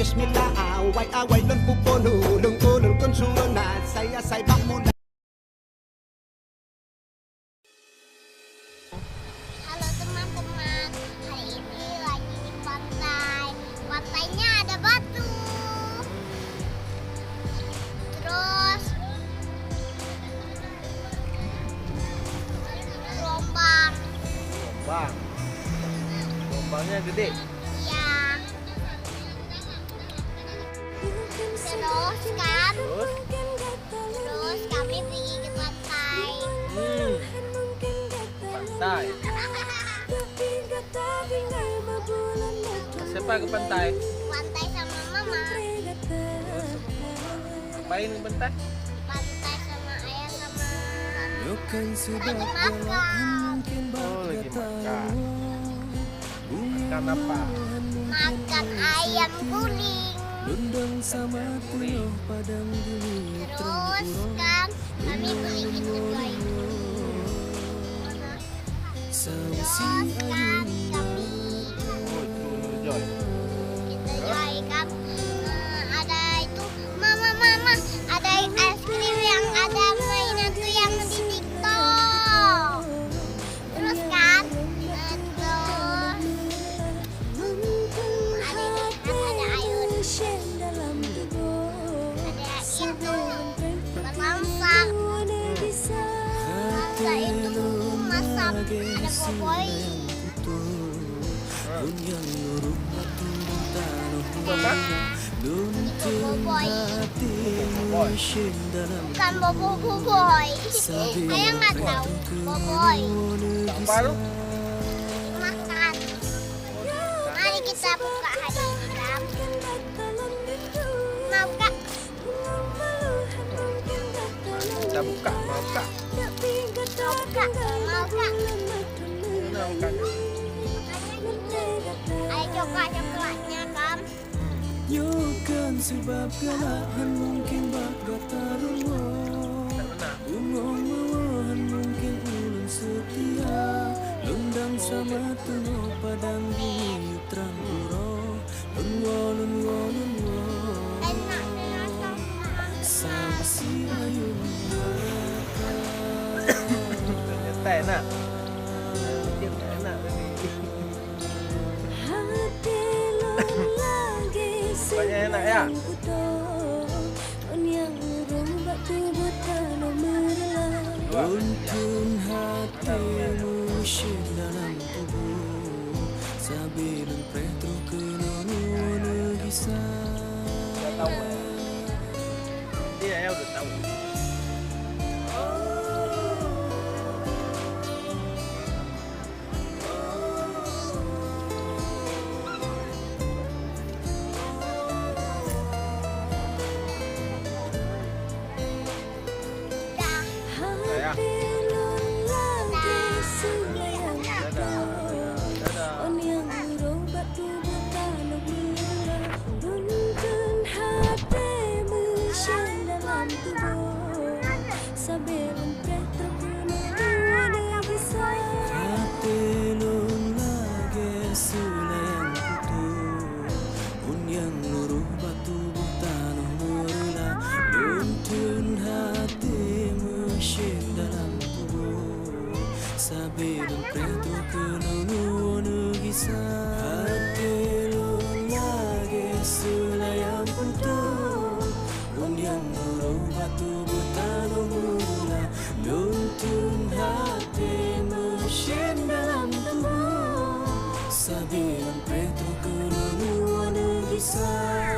Bismillah awai awai lon puponu lung ulun kun suona saya bak mula. Halo teman-teman, hari ini lagi di pantai. Pantainya ada batu. Terus gelombang. Gelombangnya gede. Iya. Terus kan? Terus kami pergi ke pantai. Pantai. Siapa ke pantai? Pantai sama mama. Ngapain ke pantai? Pantai sama ayah sama lagi makan. Oh, lagi makan. Makan apa? Makan ayam guling. Ayam guling. Terus kan kami beli itu Joy. Terus kan kami Oh, itu Joy. itu Joy kan ada itu mama ada es krim yang ada mainan tuh yang di TikTok. Terus kan ada ayun. Ada itu berlangsang. Masa itu masak ada boboy. Itu boboy. Bukan boboiboy. Saya nggak tahu boboy. Apa lu? Makan. Mari kita buka hari ini kan. Mau kak? Kita buka, mau buka. Mau kak? Mau kak? Mana bukanya? Ada coklatnya kan? Bukan sebab kelahan mungkin bakat tarungo Tak benar. Umum-umuhan mungkin ulun setia Lundang sama tuno padang bumi terang puro Lunwo Enak rasa. Sama si ayun Ternyata enak. Mungkin enak tadi. Banyak enak ya? Untun hatimu syin dalam tubuh Sabilun pretro kenonu gisah Udah tahu. Dia ya udah tahu. Ya. Hatelun lagi sulayang kutu Unyang luruh batu tanah murla Luntun hatimu syin dalam tubuh Sabilun pretro kenonu gisah Hatelun lagi sulayang kutu Unyang luruh batu tanah murla Luntun hatimu syin dalam tubuh Sabilun pretro kenonu gisah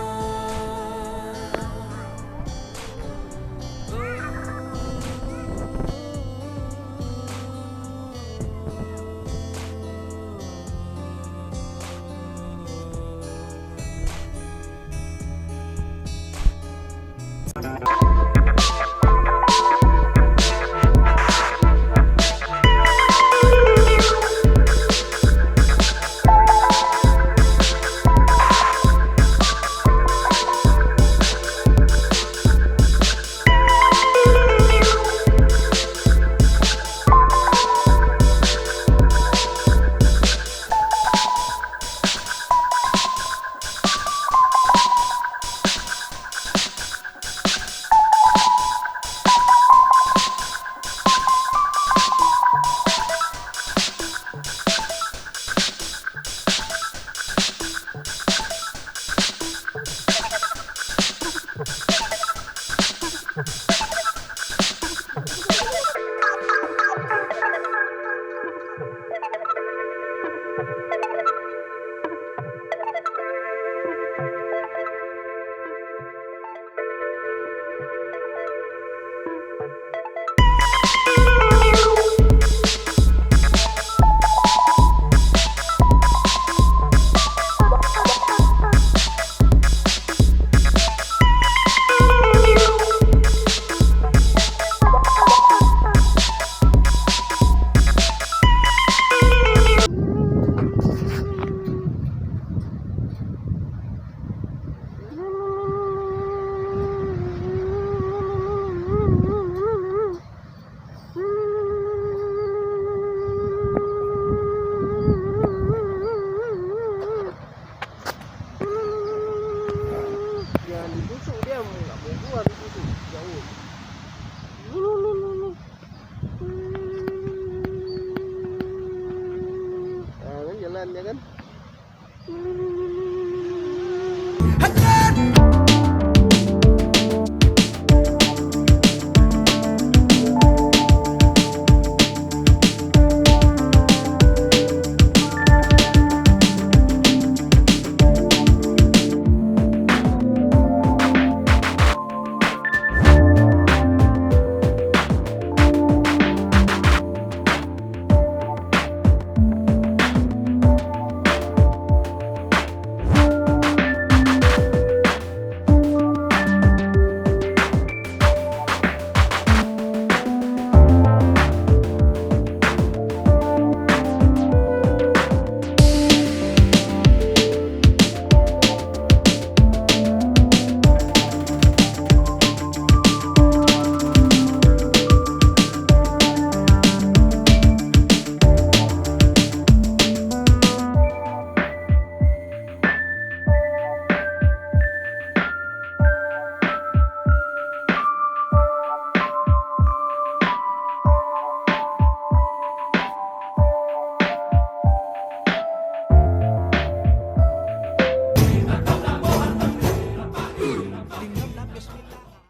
Jangan ditusuk dia nggak mau keluar ditusuk jauh.